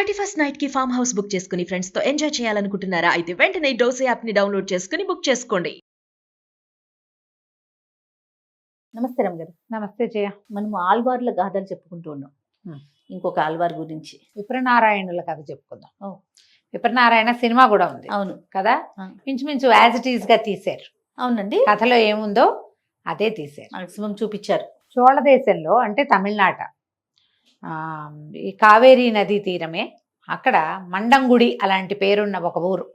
31st night కి farm house book చేసుకుని friends తో ఎంజాయ్ చేయాలనుకుంటున్నారా? అయితే వెంటనే డోసే యాప్ ని డౌన్లోడ్ చేసుకుని బుక్ చేసుకోండి. నమస్తే రమ్య గారు. నమస్తే జయ. మనము ఆల్వార్ల గాథలు చెప్పుకుంటూ ఉన్నాం. ఇంకొక ఆల్వార్ గురించి విప్రనారాయణుల కథ చెప్పుకుందాం. ఓ. విప్రనారాయణ సినిమా కూడా ఉంది అవును కదా, ఆ. ఇంచుమించు యాజ్ ఇట్ ఈస్ గా తీశారు. అవునండి, కథలో ఏముందో అదే తీశారు. మాక్సిమం చూపించారు. చోళ దేశంలో అంటే తమిళనాట, ఈ కావేరీ నదీ తీరమే, అక్కడ మండంగుడి అలాంటి పేరున్న ఒక ఊరు.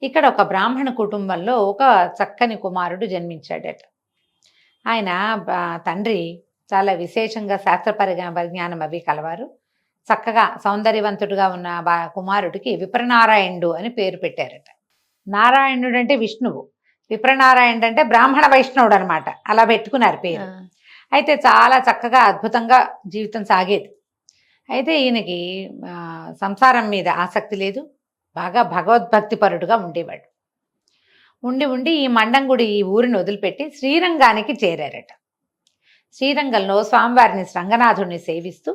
ఇక్కడ ఒక బ్రాహ్మణ కుటుంబంలో ఒక చక్కని కుమారుడు జన్మించాడట. ఆయన తండ్రి చాలా విశేషంగా శాస్త్ర పరిజ్ఞానం అవి కలవారు. చక్కగా సౌందర్యవంతుడుగా ఉన్న కుమారుడికి విప్రనారాయణుడు అని పేరు పెట్టారట. నారాయణుడు అంటే విష్ణువు, విప్రనారాయణుడు అంటే బ్రాహ్మణ వైష్ణవుడు అనమాట. అలా పెట్టుకున్నారు పేరు. అయితే చాలా చక్కగా అద్భుతంగా జీవితం సాగేది. అయితే ఈయనకి సంసారం మీద ఆసక్తి లేదు, బాగా భగవద్భక్తిపరుడుగా ఉండేవాడు. ఉండి ఈ మండంగుడి ఈ ఊరిని వదిలిపెట్టి శ్రీరంగానికి చేరారట. శ్రీరంగంలో స్వామివారిని రంగనాథుడిని సేవిస్తూ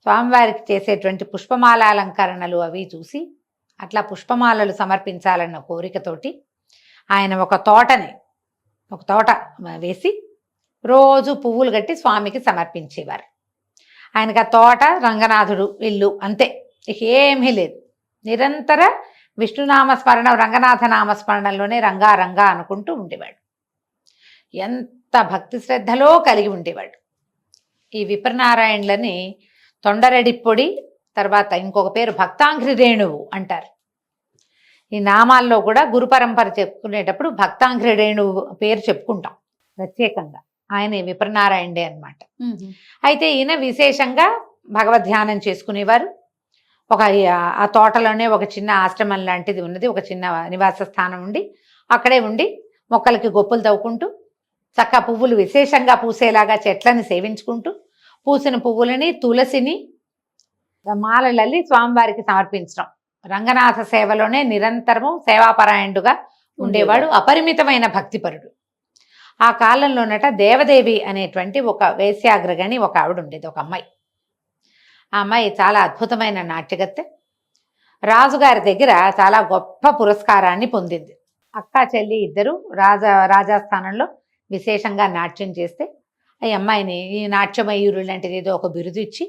స్వామివారికి చేసేటువంటి పుష్పమాల అలంకరణలు అవి చూసి అట్లా పుష్పమాలలు సమర్పించాలన్న కోరికతోటి ఆయన ఒక తోట వేసి రోజు పువ్వులు కట్టి స్వామికి సమర్పించేవారు. ఆయనకు ఆ తోట, రంగనాథుడు, ఇల్లు అంతే, ఇక ఏమీ లేదు. నిరంతర విష్ణునామస్మరణ, రంగనాథ నామస్మరణలోనే రంగా రంగా అనుకుంటూ ఉండేవాడు. ఎంత భక్తి శ్రద్ధలో కలిగి ఉండేవాడు. ఈ విప్రనారాయణులని తొండరెడిప్పొడి, తర్వాత ఇంకొక పేరు భక్తాంఘ్రి రేణువు అంటారు. ఈ నామాల్లో కూడా గురు పరంపర చెప్పుకునేటప్పుడు భక్తాంఘ్రి రేణువు పేరు చెప్పుకుంటాం ప్రత్యేకంగా. ఆయన విప్రనారాయణుడే అనమాట. అయితే ఈయన విశేషంగా భగవద్ధ్యానం చేసుకునేవారు. ఆ తోటలోనే ఒక చిన్న ఆశ్రమం లాంటిది ఉన్నది, ఒక చిన్న నివాస స్థానం ఉండి అక్కడే ఉండి మొక్కలకి గొప్పలు తవ్వుకుంటూ చక్క పువ్వులు విశేషంగా పూసేలాగా చెట్లని సేవించుకుంటూ పూసిన పువ్వులని, తులసిని మాలలల్లి స్వామివారికి సమర్పించడం. రంగనాథ సేవలోనే నిరంతరము సేవాపరాయణుడుగా ఉండేవాడు, అపరిమితమైన భక్తిపరుడు. ఆ కాలంలోనట దేవదేవి అనేటువంటి ఒక వేశ్యాగ్రగణి ఒక ఆవిడ ఉండేది, ఒక అమ్మాయి. ఆ అమ్మాయి చాలా అద్భుతమైన నాట్యగత్తె. రాజుగారి దగ్గర చాలా గొప్ప పురస్కారాన్ని పొందింది. అక్క చెల్లి ఇద్దరు రాజాస్థానంలో విశేషంగా నాట్యం చేస్తే ఈ అమ్మాయిని ఈ నాట్యమయూరు లాంటిది ఏదో ఒక బిరుదు ఇచ్చి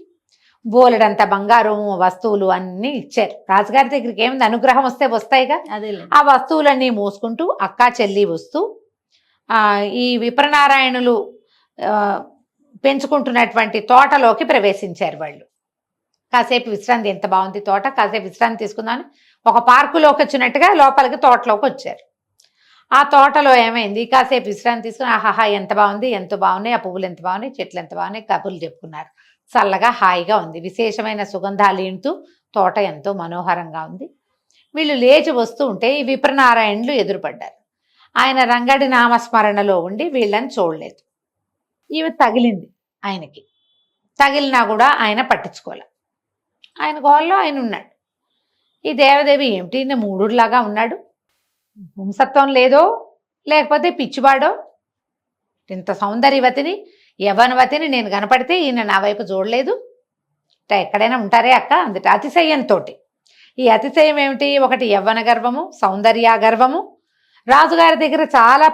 బోలెడంత బంగారం వస్తువులు అన్నీ ఇచ్చారు. రాజుగారి దగ్గరికి ఏముంది, అనుగ్రహం వస్తే వస్తాయిగా. ఆ వస్తువులన్నీ మోసుకుంటూ అక్క చెల్లి వస్తూ ఈ విప్రనారాయణులు పెంచుకుంటున్నటువంటి తోటలోకి ప్రవేశించారు. వాళ్ళు కాసేపు విశ్రాంతి, ఎంత బాగుంది తోట, కాసేపు విశ్రాంతి తీసుకుందామని ఒక పార్కులోకి వచ్చినట్టుగా లోపలికి తోటలోకి వచ్చారు. ఆ తోటలో ఏమైంది, కాసేపు విశ్రాంతి తీసుకుని ఆహాహా ఎంత బాగుంది, ఎంత బాగున్నాయి, ఆ పువ్వులు ఎంత బాగున్నాయి, చెట్లు ఎంత బాగున్నాయి, కబుర్లు చెప్పుకున్నారు. చల్లగా హాయిగా ఉంది, విశేషమైన సుగంధాలు ఇంటూ తోట ఎంతో మనోహరంగా ఉంది. వీళ్ళు లేచి వస్తూ ఉంటే ఈ విప్రనారాయణులు ఎదురుపడ్డారు. ఆయన రంగడి నామస్మరణలో ఉండి వీళ్ళని చూడలేదు. ఈమె తగిలింది ఆయనకి, తగిలినా కూడా ఆయన పట్టించుకోలే. ఆయన గోల్లో ఆయన ఉన్నాడు. ఈ దేవదేవి ఏమిటి మూడులాగా ఉన్నాడు, వంశత్వం లేదో లేకపోతే పిచ్చివాడో, ఇంత సౌందర్యవతిని యవనవతిని నేను కనపడితే ఈయన నా వైపు చూడలేదు, ఎక్కడైనా ఉంటారే అక్క అందుట అతిశయంతో. ఈ అతిశయం ఏమిటి, ఒకటి యవ్వన గర్వము, సౌందర్య గర్వము, రాజుగారి దగ్గర చాలా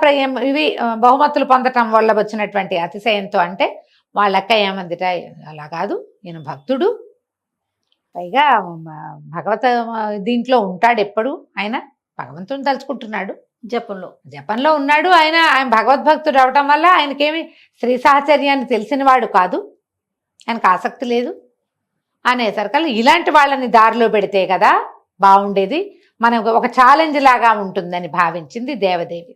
ఇవి బహుమతులు పొందటం వల్ల వచ్చినటువంటి అతిశయంతో. అంటే వాళ్ళక్క ఏమందిట, అలా కాదు ఈయన భక్తుడు, పైగా భగవత దీంట్లో ఉంటాడు, ఎప్పుడు ఆయన భగవంతుని తలుచుకుంటున్నాడు, జపంలో ఉన్నాడు. ఆయన భగవద్భక్తుడు అవటం వల్ల ఆయనకేమి స్త్రీ సాహచర్యాన్ని తెలిసినవాడు కాదు, ఆయనకు ఆసక్తి లేదు అనేసరికల్లా ఇలాంటి వాళ్ళని దారిలో పెడితే కదా బాగుండేది, మనకు ఒక ఛాలెంజ్ లాగా ఉంటుందని భావించింది దేవదేవి.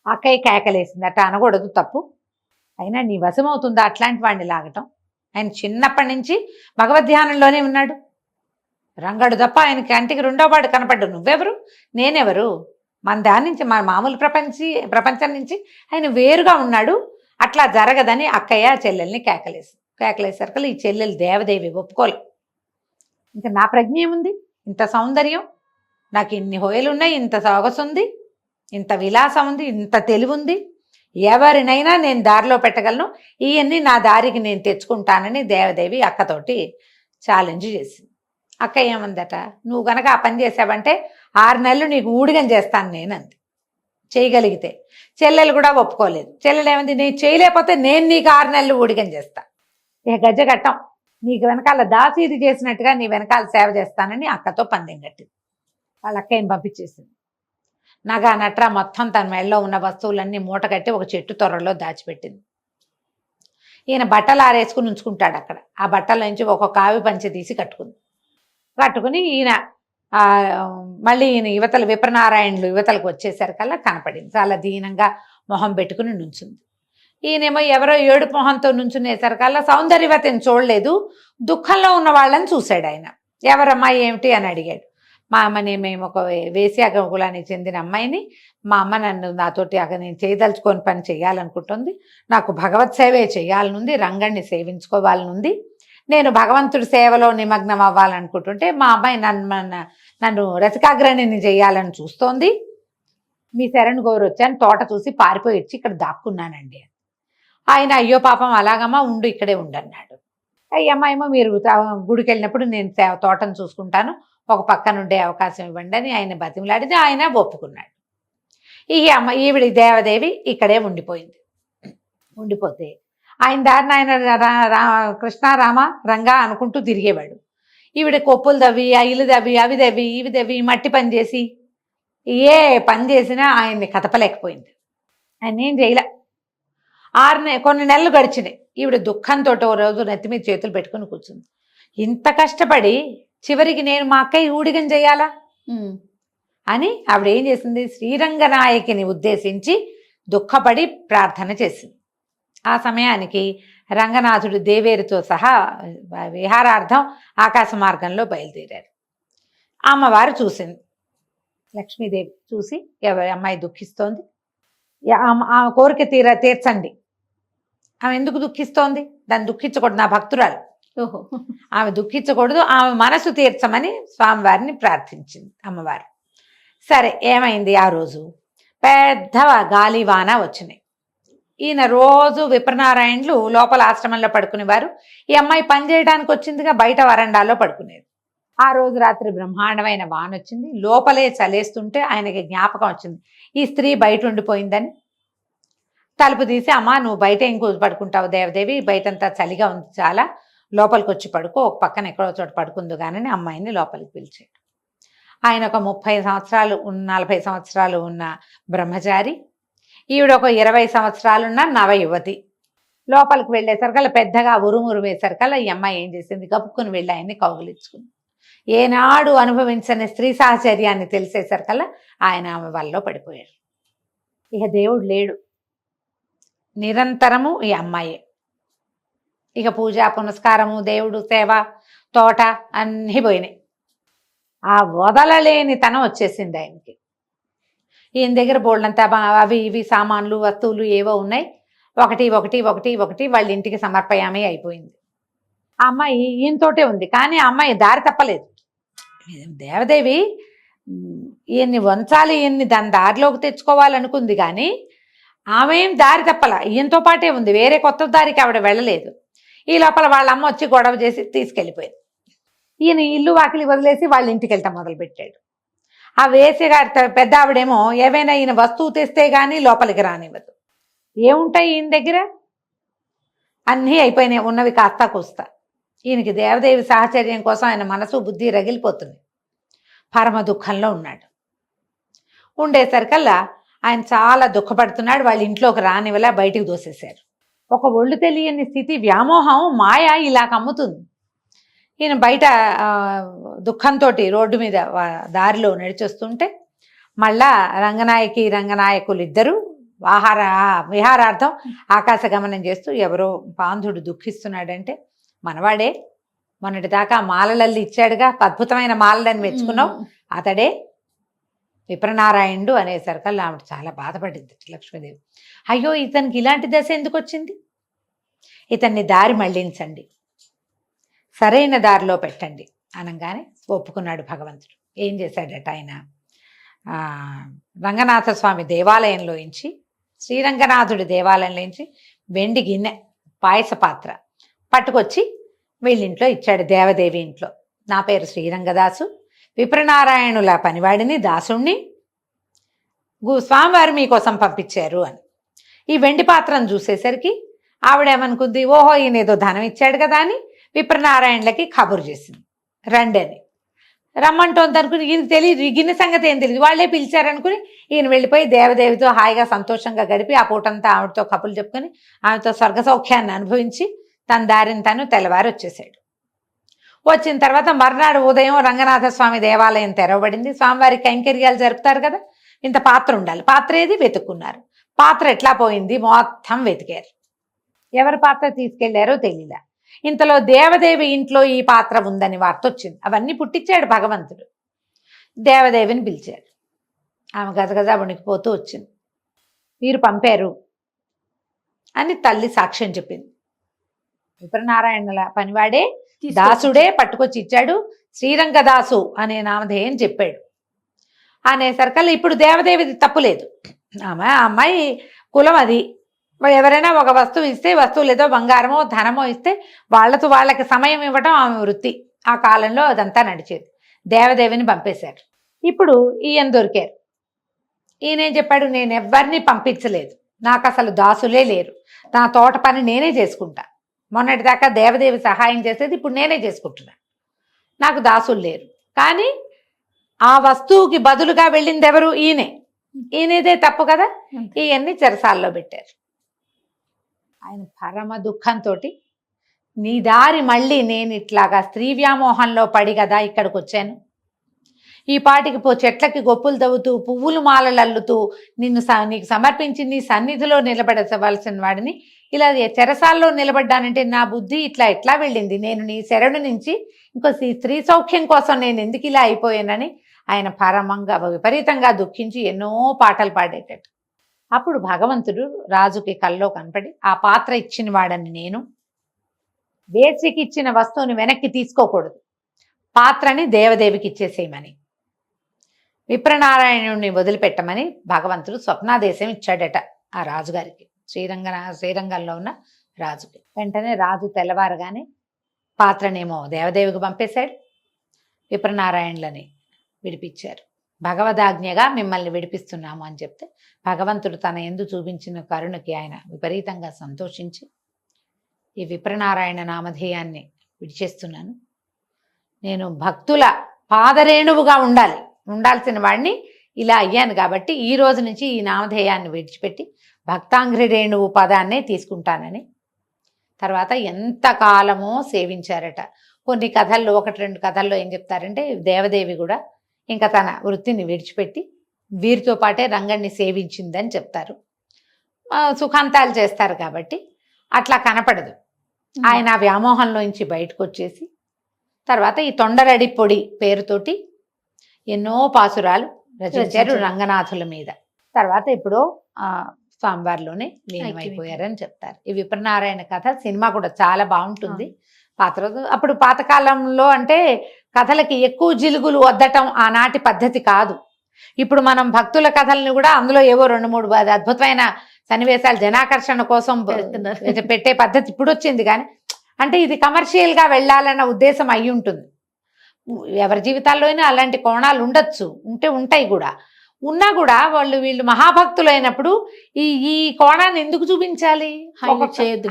అక్కయ్య కేకలేసింది, అట్లా అనకూడదు తప్పు, అయినా నీ వశమవుతుందా అట్లాంటి వాడిని లాగటం. ఆయన చిన్నప్పటి నుంచి భగవద్ధ్యానంలోనే ఉన్నాడు. రంగడు తప్ప ఆయనకి కంటికి రెండో వాడు కనపడ్డు. నువ్వెవరు, నేనెవరు, మన దాని నుంచి, మన మామూలు ప్రపంచం నుంచి ఆయన వేరుగా ఉన్నాడు, అట్లా జరగదని అక్కయ్య చెల్లెల్ని కేకలేసరికి ఈ చెల్లెలు దేవదేవి ఒప్పుకోలే. ఇంకా నా ప్రజ్ఞ ఏముంది, ఇంత సౌందర్యం, నాకు ఇన్ని హోయలు ఉన్నాయి, ఇంత సొగసు ఉంది, ఇంత విలాసం ఉంది, ఇంత తెలివి ఉంది, ఎవరినైనా నేను దారిలో పెట్టగలను, ఇవన్నీ నా దారికి నేను తెచ్చుకుంటానని దేవదేవి అక్కతోటి ఛాలెంజ్ చేసింది. అక్క ఏమందట, నువ్వు గనక ఆ పని చేసావంటే 6 నెలలు నీకు ఊడిగం చేస్తాను నేను అంది. చేయగలిగితే. చెల్లెలు కూడా ఒప్పుకోలేదు. చెల్లెలు ఏమంది, నేను చేయలేకపోతే నేను నీకు 6 నెలలు ఊడిగం చేస్తా, ఇక గజ్జగట్టం, నీకు వెనకాల దాసీది చేసినట్టుగా నీ వెనకాల సేవ చేస్తానని అక్కతో పందెం కట్టింది. వాళ్ళ అక్కయ్యని పంపించేసింది. నగ నట్రా మొత్తం తన మెడలో ఉన్న వస్తువులన్నీ మూట కట్టి ఒక చెట్టు తొర్రలో దాచిపెట్టింది. ఈయన బట్టలు ఆరేసుకుని ఉంచుకుంటాడు అక్కడ. ఆ బట్టల నుంచి ఒక కావి పంచె తీసి కట్టుకుని ఈయన మళ్ళీ ఈయన యువతల విప్రనారాయణులు యువతలకు వచ్చేసరికల్లా కనపడింది. చాలా దీనంగా మొహం పెట్టుకుని నుంచుంది. ఈయనేమో ఎవరో ఏడుపు మొహంతో నుంచునేసరికల్లా సౌందర్యవతిని చూడలేదు, దుఃఖంలో ఉన్న వాళ్ళని చూశాడు ఆయన. ఎవరమ్మా ఏమిటి అని అడిగాడు. మా అమ్మని, మేము ఒక వేశ్యా కులానికి చెందిన అమ్మాయిని, మా అమ్మ నన్ను నాతోటి అక్కడ నేను చేయదలుచుకొని పని చేయాలనుకుంటుంది, నాకు భగవత్ సేవే చేయాలనుంది, రంగణ్ణి సేవించుకోవాలనుంది, నేను భగవంతుడి సేవలో నిమగ్నం అవ్వాలనుకుంటుంటే మా అమ్మాయి నన్ను రసికాగ్రణిని చేయాలని చూస్తోంది, మీ శరణు గోరు వచ్చాను, తోట చూసి పారిపోయి వచ్చి ఇక్కడ దాక్కున్నానండి. ఆయన అయ్యో పాపం అలాగమ్మా ఉండు, ఇక్కడే ఉండన్నాడు. అయ్యమ్మ ఏమో మీరు గుడికి వెళ్ళినప్పుడు నేను తోటను చూసుకుంటాను, ఒక పక్కన ఉండే అవకాశం ఇవ్వండి అని ఆయన బతిమలాడితే ఆయన ఒప్పుకున్నాడు. ఈవిడి దేవదేవి ఇక్కడే ఉండిపోతే ఆయన దారిన ఆయన కృష్ణ రామ రంగా అనుకుంటూ తిరిగేవాడు. ఈవిడ కొప్పులు దవ్వి, ఇల్లు దవ్వి, అవి దవ్వి, ఇవి దవ్వి, మట్టి పని చేసి ఏ పని చేసినా ఆయన్ని కదపలేకపోయింది. ఆయన ఏం చేయలే. కొన్ని నెలలు గడిచినాయి. ఈవిడ దుఃఖంతో ఓ రోజు నెత్తి మీద చేతులు పెట్టుకుని కూర్చుంది. ఇంత కష్టపడి చివరికి నేను మా అక్కయ్య ఊడిగం చేయాలా అని ఆవిడ ఏం చేసింది, శ్రీరంగనాయకిని ఉద్దేశించి దుఃఖపడి ప్రార్థన చేసింది. ఆ సమయానికి రంగనాథుడు దేవేరితో సహా విహారార్థం ఆకాశ మార్గంలో బయలుదేరారు. అమ్మవారు చూసింది, లక్ష్మీదేవి చూసి అమ్మాయి దుఃఖిస్తోంది, ఆమె కోరిక తీర్చండి. ఆమె ఎందుకు దుఃఖిస్తోంది, దాన్ని దుఃఖించకూడదు, నా భక్తురాలు, ఓహో, ఆమె దుఃఖించకూడదు, ఆమె మనసు తీర్చమని స్వామివారిని ప్రార్థించింది అమ్మవారు. సరే, ఏమైంది, ఆ రోజు పెద్ద గాలివాన వచ్చినాయి. ఈయన రోజు విప్రనారాయణులు లోపల ఆశ్రమంలో పడుకునేవారు, ఈ అమ్మాయి పని చేయడానికి వచ్చిందిగా బయట వరండాలో పడుకునేది. ఆ రోజు రాత్రి బ్రహ్మాండమైన వాన వచ్చింది. లోపలే చలేస్తుంటే ఆయనకి జ్ఞాపకం వచ్చింది, ఈ స్త్రీ బయట ఉండిపోయిందని. తలుపు తీసి, అమ్మ నువ్వు బయట ఏం పడుకుంటావు దేవదేవి, బయటంతా చలిగా ఉంది, చాలా లోపలికి వచ్చి పడుకో, ఒక పక్కన ఎక్కడో చోట పడుకుందు కానీ అమ్మాయిని లోపలికి పిలిచాడు. ఆయన ఒక 30 సంవత్సరాలు 40 సంవత్సరాలు ఉన్న బ్రహ్మచారి, ఈవిడ ఒక 20 సంవత్సరాలున్న నవయువతి. లోపలికి వెళ్ళేసరికల్లా పెద్దగా ఉరుమురు వేసరికల్లా ఈ అమ్మాయి ఏం చేసింది, కప్పుకుని వెళ్ళి ఆయన్ని కౌగులించుకుంది. ఏనాడు అనుభవించని స్త్రీ సాహచర్యాన్ని తెలిసేసరికల్లా ఆయన ఆమె వల్ల పడిపోయాడు. ఇక దేవుడు లేడు, నిరంతరము ఈ అమ్మాయే. ఇక పూజ పునస్కారము, దేవుడు సేవ, తోట అన్నీ పోయినాయి. ఆ వదలలేని తనం వచ్చేసింది ఆయనకి. ఈయన దగ్గర బోల్డంతా అవి ఇవి సామాన్లు వస్తువులు ఏవో ఉన్నాయి, ఒకటి ఒకటి ఒకటి ఒకటి వాళ్ళ ఇంటికి సమర్పయామే అయిపోయింది. ఆ అమ్మాయి ఈయనతోటే ఉంది, కానీ ఆ అమ్మాయి దారి తప్పలేదు. దేవదేవి ఈయన్ని వంచాలి, ఈయన్ని దాని దారిలోకి తెచ్చుకోవాలనుకుంది, కానీ ఆమె ఏం దారి తప్పల, ఈయనతో పాటే ఉంది, వేరే కొత్త దారికి ఆవిడ వెళ్ళలేదు. ఈ లోపల వాళ్ళ అమ్మ వచ్చి గొడవ చేసి తీసుకెళ్ళిపోయింది. ఈయన ఇల్లు వాకిలి వదిలేసి వాళ్ళ ఇంటికి వెళ్తాం మొదలుపెట్టాడు. ఆ వేసి గారి పెద్ద ఆవిడేమో ఏవైనా ఈయన వస్తువు తెస్తే కానీ లోపలికి రానివ్వదు. ఏముంటాయి ఈయన దగ్గర, అన్నీ అయిపోయినాయి, ఉన్నవి కాస్త కూస్తా. ఈయనకి దేవదేవి సాహచర్యం కోసం ఆయన మనసు బుద్ధి రగిలిపోతుంది, పరమ దుఃఖంలో ఉన్నాడు. ఉండేసరికల్లా ఆయన చాలా దుఃఖపడుతున్నాడు. వాళ్ళ ఇంట్లోకి రానివలా బయటికి దోసేశారు. ఒక ఒళ్ళు తెలియని స్థితి, వ్యామోహం, మాయ ఇలా కమ్ముతుంది. ఈయన బయట దుఃఖంతో రోడ్డు మీద దారిలో నడిచొస్తుంటే మళ్ళా రంగనాయకులు ఇద్దరు విహారార్థం ఆకాశ గమనం చేస్తూ ఎవరో బాంధుడు దుఃఖిస్తున్నాడంటే, మనవాడే మొన్నటి దాకా మాలలల్లి ఇచ్చాడుగా, అద్భుతమైన మాలలని మెచ్చుకున్నావు, అతడే విప్రనారాయణుడు అనేసరికల్లా ఆవిడ చాలా బాధపడింది లక్ష్మీదేవి. అయ్యో, ఇతనికి ఇలాంటి దశ ఎందుకు వచ్చింది, ఇతన్ని దారి మళ్లించండి, సరైన దారిలో పెట్టండి అనగానే ఒప్పుకున్నాడు భగవంతుడు. ఏం చేశాడట ఆయన, రంగనాథ స్వామి దేవాలయంలోంచి, శ్రీరంగనాథుడి దేవాలయంలోంచి వెండి గిన్నె పాయస పాత్ర పట్టుకొచ్చి వీళ్ళింట్లో ఇచ్చాడు, దేవదేవి ఇంట్లో. నా పేరు శ్రీరంగదాసు, విప్రనారాయణుల పనివాడిని, దాసుణ్ణి, స్వామివారు మీకోసం పంపించారు అని. ఈ వెండి పాత్రను చూసేసరికి ఆవిడేమనుకుంది, ఓహో ఈయన ఏదో ధనం ఇచ్చాడు కదా అని విప్రనారాయణులకి కబురు చేసింది, రండి అని. రమ్మంటోంది అనుకుని, ఈయనకి తెలియదు, ఈ గిన్నె సంగతి ఏం తెలియదు, వాళ్ళే పిలిచారనుకుని ఈయన వెళ్ళిపోయి దేవదేవితో హాయిగా సంతోషంగా గడిపి ఆ పూటంతా ఆవిడతో కబుర్లు చెప్పుకొని ఆమెతో స్వర్గ సౌఖ్యాన్ని అనుభవించి తన దారిని తను తెల్లవారు వచ్చేసాడు. వచ్చిన తర్వాత మర్నాడు ఉదయం రంగనాథ స్వామి దేవాలయం తెరవబడింది. స్వామివారికి కైంకర్యాలు జరుపుతారు కదా, ఇంత పాత్ర ఉండాలి. పాత్ర ఏది వెతుక్కున్నారు. పాత్ర ఎట్లా పోయింది మొత్తం వెతికారు. ఎవరి పాత్ర తీసుకెళ్లారో తెలియదా. ఇంతలో దేవదేవి ఇంట్లో ఈ పాత్ర ఉందని వార్త వచ్చింది. అవన్నీ పుట్టించాడు భగవంతుడు. దేవదేవిని పిలిచాడు. ఆమె గజగజ వణికిపోతూ వచ్చింది. మీరు పంపారు అని తల్లి సాక్ష్యం చెప్పింది. విప్రనారాయణుల పనివాడే, దాసుడే పట్టుకొచ్చి ఇచ్చాడు. శ్రీరంగదాసు అనే నామధేయం చెప్పాడు అనేసరికల్లా ఇప్పుడు దేవదేవిది తప్పులేదు. ఆమె ఆ అమ్మాయి కులం అది. ఎవరైనా ఒక వస్తువు ఇస్తే, వస్తువులు ఏదో బంగారమో ధనమో ఇస్తే వాళ్ళకి సమయం ఇవ్వడం ఆమె వృత్తి. ఆ కాలంలో అదంతా నడిచేది. దేవదేవిని పంపేశారు. ఇప్పుడు ఈయన దొరికారు. ఈయనేం చెప్పాడు, నేను ఎవరిని పంపించలేదు, నాకు అసలు దాసులే లేరు, నా తోట పని నేనే చేసుకుంటా. మొన్నటిదాకా దేవదేవి సహాయం చేసేది, ఇప్పుడు నేనే చేసుకుంటున్నా, నాకు దాసులు లేరు. కానీ ఆ వస్తువుకి బదులుగా వెళ్ళింది ఎవరు? ఈయనేదే తప్పు కదా. ఇవన్నీ చెరసాల్లో పెట్టారు. ఆయన పరమ దుఃఖంతో, నీ దారి మళ్ళీ నేను ఇట్లాగా స్త్రీ వ్యామోహంలో పడి కదా ఇక్కడికి వచ్చాను, ఈ పాటికి చెట్లకి గొప్పులు తవ్వుతూ పువ్వులు మాలలు అల్లుతూ నీకు సమర్పించి నీ సన్నిధిలో నిలబడవలసిన వాడిని ఇలా చెరసాల్లో నిలబడ్డానంటే నా బుద్ధి ఇట్లా వెళ్ళింది. నేను నీ శరణు నుంచి ఇంకో స్త్రీ సౌఖ్యం కోసం నేను ఎందుకు ఇలా అయిపోయానని ఆయన పరమంగా విపరీతంగా దుఃఖించి ఎన్నో పాటలు పాడేటట్టు. అప్పుడు భగవంతుడు రాజుకి కల్లో కనపడి, ఆ పాత్ర ఇచ్చిన వాడని నేను, వేసికి ఇచ్చిన వస్తువుని వెనక్కి తీసుకోకూడదు, పాత్రని దేవదేవికి ఇచ్చేసేయమని, విప్రనారాయణుడిని వదిలిపెట్టమని భగవంతుడు స్వప్నాదేశం ఇచ్చాడట ఆ రాజుగారికి, శ్రీరంగంలో ఉన్న రాజుకి. వెంటనే రాజు తెల్లవారుగానే పాత్రనేమో దేవదేవికి పంపేశాడు, విప్రనారాయణులని విడిపించారు. భగవదాజ్ఞగా మిమ్మల్ని విడిపిస్తున్నాము అని చెప్తే భగవంతుడు తన యందు చూపించిన కరుణకి ఆయన విపరీతంగా సంతోషించి, ఈ విప్రనారాయణ నామధేయాన్ని విడిచేస్తున్నాను, నేను భక్తుల పాదరేణువుగా ఉండాల్సిన వాడిని ఇలా అయ్యాను కాబట్టి ఈ రోజు నుంచి ఈ నామధేయాన్ని విడిచిపెట్టి భక్తాంఘ్రి రేణువు పదాన్నే తీసుకుంటానని తర్వాత ఎంతకాలమో సేవించారట. కొన్ని కథల్లో, 1-2 కథల్లో ఏం చెప్తారంటే దేవదేవి కూడా ఇంకా తన వృత్తిని విడిచిపెట్టి వీరితో పాటే రంగణ్ణి సేవించిందని చెప్తారు. సుఖాంతాలు చేస్తారు కాబట్టి అట్లా కనపడదు. ఆయన ఆ వ్యామోహంలోంచి బయటకు వచ్చేసి తర్వాత ఈ తొండరడి పొడి పేరుతోటి ఎన్నో పాసురాలు రచించారు రంగనాథుల మీద. తర్వాత ఇప్పుడు స్వామివారిలోనే లీనమైపోయారని చెప్తారు. ఈ విప్రనారాయణ కథ సినిమా కూడా చాలా బాగుంటుంది. అప్పుడు పాతకాలంలో అంటే కథలకి ఎక్కువ జిలుగులు వద్దటం ఆనాటి పద్ధతి కాదు. ఇప్పుడు మనం భక్తుల కథల్ని కూడా అందులో ఏవో 2-3 అద్భుతమైన సన్నివేశాలు జనాకర్షణ కోసం పెట్టే పద్ధతి ఇప్పుడు వచ్చింది. కానీ అంటే ఇది కమర్షియల్గా వెళ్ళాలన్న ఉద్దేశం అయి ఉంటుంది. ఎవరి జీవితాల్లో అయినా అలాంటి కోణాలు ఉండొచ్చు, ఉంటాయి కూడా. ఉన్నా కూడా వీళ్ళు మహాభక్తులు అయినప్పుడు ఈ కోణాన్ని ఎందుకు చూపించాలి?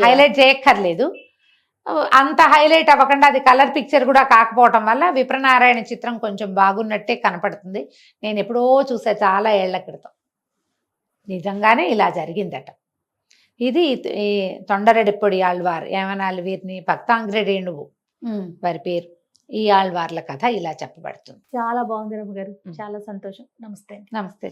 హైలైట్ చేయక్కర్లేదు. అంత హైలైట్ అవ్వకుండా అది కలర్ పిక్చర్ కూడా కాకపోవటం వల్ల విప్రనారాయణ చిత్రం కొంచెం బాగున్నట్టే కనపడుతుంది. నేను ఎప్పుడో చూసా చాలా ఏళ్ల క్రితం. నిజంగానే ఇలా జరిగిందట. ఇది ఈ తొండరెడ్డిపొడి ఆళ్వార్ ఏమనాలి, వీరిని భక్తాంఘ్రి రేణువు వారి పేరు. ఈ ఆళ్వార్ల కథ ఇలా చెప్పబడుతుంది. చాలా బాగుంది రమ్మ గారు, చాలా సంతోషం. నమస్తే. నమస్తే.